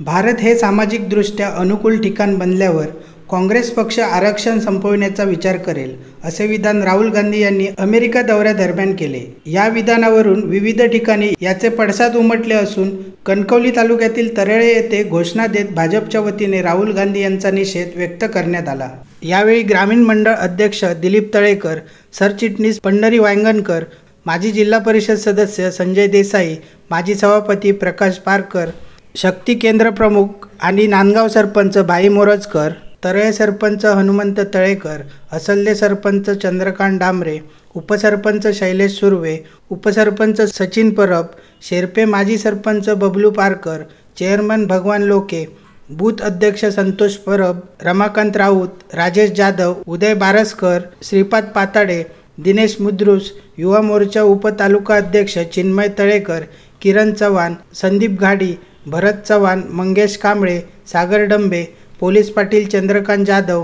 भारत हे सामाजिकदृष्ट्या अनुकूल ठिकाण बनल्यावर काँग्रेस पक्ष आरक्षण संपविण्याचा विचार करेल, असे विधान राहुल गांधी यांनी अमेरिका दौऱ्यादरम्यान केले. या विधानावरून विविध ठिकाणी याचे पडसाद उमटले असून कणकवली तालुक्यातील तरेळे येथे घोषणा देत भाजपच्या वतीने राहुल गांधी यांचा निषेध व्यक्त करण्यात आला. यावेळी ग्रामीण मंडळ अध्यक्ष दिलीप तळेकर, सरचिटणीस पंढरी वांगणकर, माजी जिल्हा परिषद सदस्य संजय देसाई, माजी सभापती प्रकाश पारकर, शक्ती केंद्र प्रमुख आणि नांदगाव सरपंच भाई मोरजकर, तरेळे सरपंच हनुमंत तळेकर, असल्ले सरपंच चंद्रकांत डांबरे, उपसरपंच शैलेश सुर्वे, उपसरपंच सचिन परब, शेर्पे माजी सरपंच बबलू पारकर, चेअरमन भगवान लोके, बूथ अध्यक्ष संतोष परब, रमाकांत राऊत, राजेश जाधव, उदय बारसकर, श्रीपाद पाताडे, दिनेश मुद्रुस, युवा मोर्चा उपतालुका अध्यक्ष चिन्मय तळेकर, किरण चव्हाण, संदीप घाडी, भरत चव्हाण, मंगेश कांबळे, सागर डंबे, पोलीस पाटील चंद्रकांत जाधव,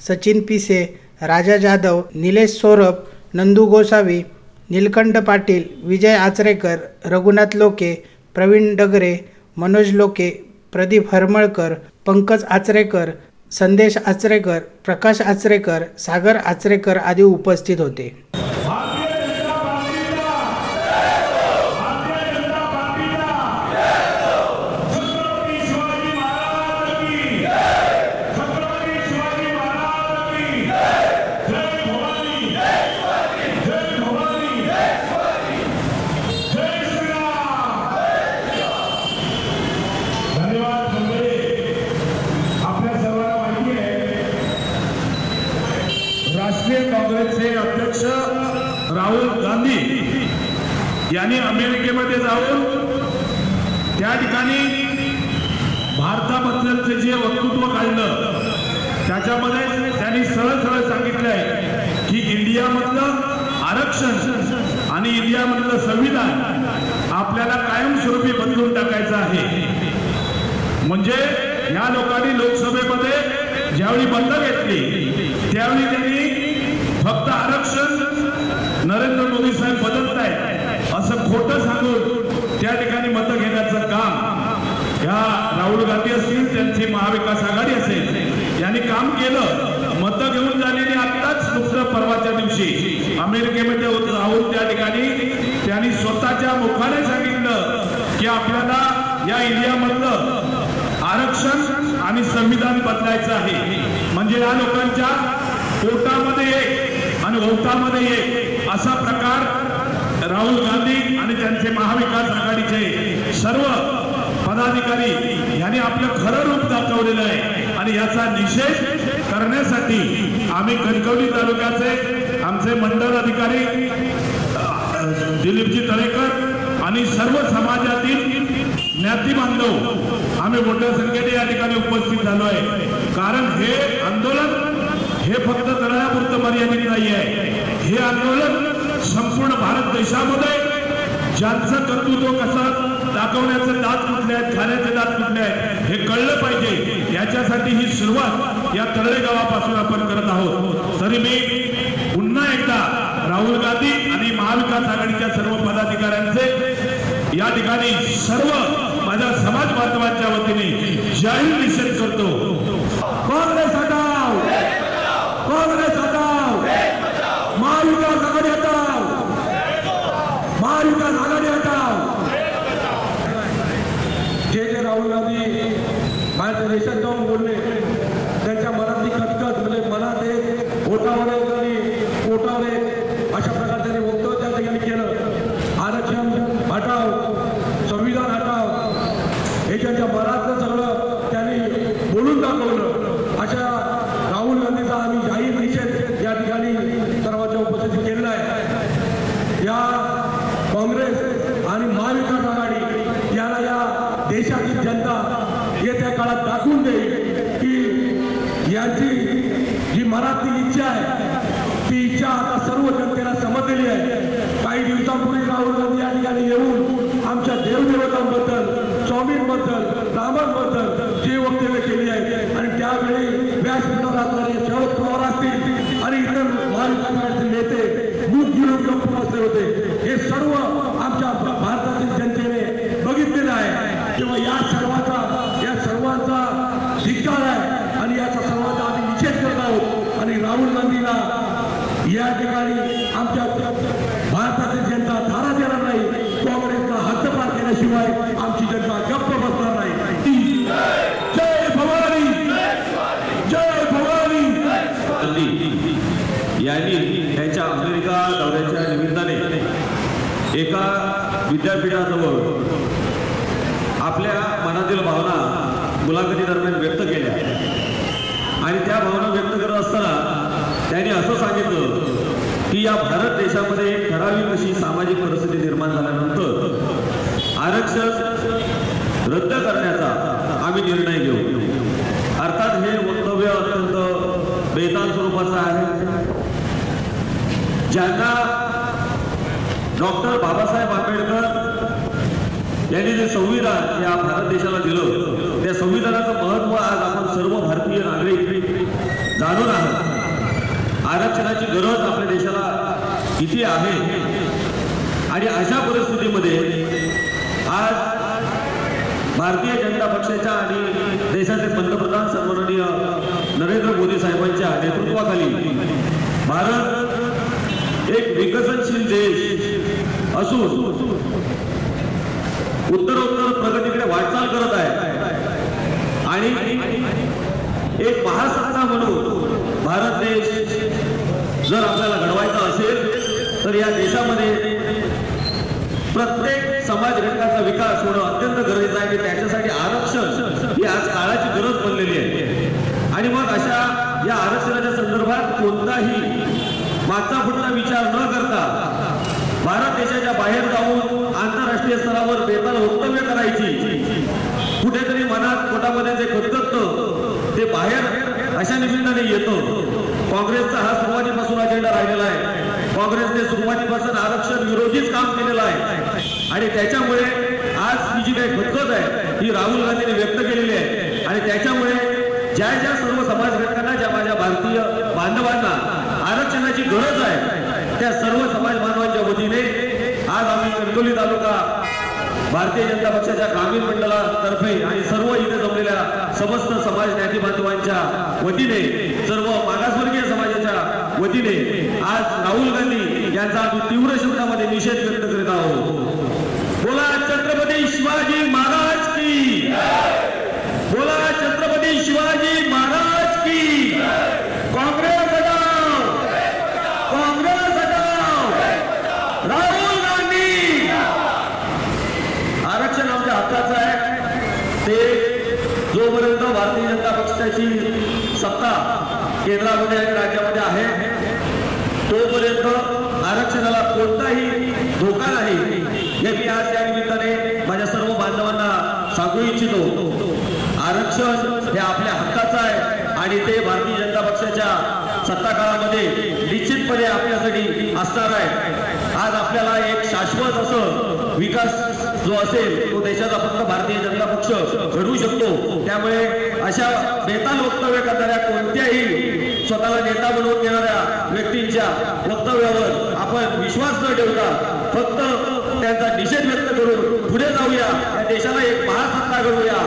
सचिन पिसे, राजा जाधव, निलेश सोरब, नंदू गोसावी, नीलकंठ पाटील, विजय आचरेकर, रघुनाथ लोके, प्रवीण डगरे, मनोज लोके, प्रदीप हरमळकर, पंकज आचरेकर, संदेश आचरेकर, प्रकाश आचरेकर, सागर आचरेकर आदी उपस्थित होते. राष्ट्रीय काँग्रेसचे अध्यक्ष राहुल गांधी यांनी अमेरिकेमध्ये जाऊन त्या ठिकाणी भारताबद्दलचे जे वक्तृत्व काढलं त्याच्यामध्ये त्यांनी सरळ सरळ सांगितलंय की इंडियामधलं आरक्षण आणि इंडियामधलं संविधान आपल्याला कायमस्वरूपी बदलून टाकायचं आहे. म्हणजे या लोकांनी लोकसभेमध्ये ज्यावेळी बंद घेतली त्यावेळी त्यांनी फक्त आरक्षण नरेंद्र मोदी साहेब बदलतायत असं खोटं सांगून त्या ठिकाणी मतं घेण्याचं काम या राहुल गांधी असतील, त्यांची महाविकास आघाडी असेल यांनी काम केलं. मतं घेऊन झालेली आत्ताच नुकतं परवाच्या दिवशी अमेरिकेमध्ये राहून त्या ठिकाणी त्यांनी स्वतःच्या मुखाने सांगितलं की आपल्याला या इंडियामधलं आरक्षण आणि संविधान बदलायचं आहे. म्हणजे या लोकांच्या पोटामध्ये एक आणि ओटामध्ये एक असा प्रकार राहुल गांधी आणि त्यांचे महाविकास आघाडीचे सर्व पदाधिकारी यांनी आपलं खरं रूप दाखवलेलं आहे. आणि याचा निषेध करण्यासाठी आम्ही कणकवली तालुक्याचे आमचे मंडळ अधिकारी दिलीपजी तळेकर आणि सर्व समाजातील ज्ञाती बांधव आम्ही मोठ्या संख्येने या ठिकाणी उपस्थित झालो आहे. कारण हे आंदोलन हे फक्त तळापुरतं मर्यादित नाही आहे. हे आंदोलन संपूर्ण भारत देशामध्ये ज्यांचं कर्तृत्व कसं दाखवण्याचे दात कुठले आहेत, खाण्याचे दात कुठले आहेत हे कळलं पाहिजे. याच्यासाठी ही सुरुवात या तळेले गावापासून आपण करत आहोत. तरी मी पुन्हा एकदा राहुल गांधी आणि महाविकास आघाडीच्या सर्व पदाधिकाऱ्यांचे या ठिकाणी सर्व माझ्या समाज बांधवांच्या वतीने जाहीर निषेध करतो. काँग्रेस हटाव, काँग्रेस हटाव, महाविकास आघाडी हटाव, महाविकास आघाडी हटाव. जे राहुल गांधी माझ्या देशात जाऊन बोलले त्यांच्या मनातली कटकट म्हणजे मनात एक ओटावर एक आणि पोटावर एक अशा प्रकारे त्यांनी वक्तव्य त्या ठिकाणी केलं. आरक्षण हटाव, संविधान हटाव हे त्यांच्या मनातलं सगळं त्यांनी बोलून दाखवलं. अशा राहुल गांधीचा आम्ही जाहीर निषेध या ठिकाणी सर्वांच्या उपस्थितीत केलेला आहे. या काँग्रेस आणि महाविकास आघाडी याला या देशाची जनता येत्या काळात दाखवून देईल की यांची जी मनातली इच्छा आहे ती इच्छा आता सर्व जनतेला समजलेली आहे. काही दिवसांपूर्वी राहुल गांधी या ठिकाणी येऊन आमच्या देवदेवतांबद्दल, स्वामींबद्दल, रामांबद्दल जे वक्तव्य केली आहे आणि त्यावेळी व्यासपीठावर असणारे शरद पवार असतील आणि इतर महाविकास नेते मुख गिळून गप्प बसले होते. हे सर्व आमच्या भारतातील जनतेने बघितलेलं आहे. किंवा या सर्वाचा या सर्व ठिकाणी आमच्या भारतातील जनता धारा देणार नाही. काँग्रेसला हद्दपार केल्याशिवाय आमची जनता गप्प बसणार नाही. जय भवानी, जय भवानी. यांनी त्यांच्या अमेरिका दौऱ्याच्या निमित्ताने एका विद्यापीठाजवळ आपल्या मनातील भावना मुलाखती दरम्यान व्यक्त केल्या आणि त्या भावना व्यक्त करत असताना त्यांनी असं सांगितलं की या भारत देशामध्ये ठराविक अशी सामाजिक परिस्थिती निर्माण झाल्यानंतर आरक्षण रद्द करण्याचा आम्ही निर्णय घेऊ. अर्थात हे वक्तव्य अत्यंत बेताल स्वरूपाचं आहे. ज्यांना डॉक्टर बाबासाहेब आंबेडकर यांनी जे संविधान या भारत देशाला दिलं त्या संविधानाचं महत्त्व आज आपण सर्व भारतीय नागरिक जाणून आहोत. आरक्षणाची गरज आपल्या देशाला किती आहे आणि अशा परिस्थितीमध्ये आज भारतीय जनता पक्षाच्या आणि देशाचे पंतप्रधान सन्माननीय नरेंद्र मोदी साहेबांच्या नेतृत्वाखाली भारत एक विकसनशील देश असून उत्तरोत्तर प्रगतीकडे वाटचाल करत आहे आणि एक महासत्ता म्हणून भारत देश जर आपल्याला घडवायचा असेल तर या देशामध्ये प्रत्येक समाज घटकाचा विकास होणं अत्यंत गरजेचं आहे. त्याच्यासाठी आरक्षण ही आज काळाची गरज बनलेली आहे. आणि मग अशा या आरक्षणाच्या संदर्भात कोणताही मागचा पुढचा विचार न करता भारत देशाच्या बाहेर जाऊन आंतरराष्ट्रीय स्तरावर बेताल वक्तव्य करायची, कुठेतरी मनात पोटामध्ये जे खतखततं ते बाहेर अशा निमित्ताने येतं. काँग्रेसचा हा सुरुवातीपासून अजेंडा राहिलेला आहे. काँग्रेसने सुरुवातीपासून आरक्षण विरोधीच काम केलेलं आहे आणि त्याच्यामुळे आज ही जी काही खतखत आहे ही राहुल गांधींनी व्यक्त केलेली आहे. आणि त्याच्यामुळे ज्या ज्या सर्व समाज घटकांना, ज्या माझ्या भारतीय बांधवांना आरक्षणाची गरज आहे त्या सर्व समाज बांधवांच्या वतीने आज आम्ही कणकवली तालुका भारतीय जनता पक्षाच्या ग्रामीण मंडळातर्फे आणि सर्व इथे जमलेल्या समस्त समाज ज्ञाती बांधवांच्या वतीने, सर्व मागासवर्गीय समाजाच्या वतीने आज राहुल गांधी यांचा आम्ही तीव्र शब्दामध्ये निषेध व्यक्त करीत आहोत. बोला छत्रपती शिवाजी महाराज की, बोला छत्रपती शिवाजी महाराज की. काँग्रेस हटाओ, काँग्रेस हटाओ, राहुल गांधी. आरक्षण आमच्या हक्काचं आहे. ते जोपर्यंत भारतीय जनता पक्षाची सत्ता केंद्रामध्ये आणि राज्यामध्ये आहे तोपर्यंत आरक्षणाला कोणताही धोका नाही हे मी आज या निमित्ताने माझ्या सर्व बांधवांना सांगू इच्छितो. आरक्षण हे आपल्या हक्काचं आहे आणि ते भारतीय जनता पक्षाच्या सत्ता काळामध्ये निश्चितपणे आपल्यासाठी असणार आहे. आज आपल्याला एक शाश्वत असं विकास जो असेल तो देशाचा फक्त भारतीय जनता पक्ष घडवू शकतो. त्यामुळे अशा बेताल वक्तव्य करणाऱ्या कोणत्याही स्वतःला नेता बनवून घेणाऱ्या व्यक्तींच्या वक्तव्यावर आपण विश्वास न ठेवता फक्त त्यांचा निषेध व्यक्त करून पुढे जाऊया. या देशाला एक महासत्ता घडवूया.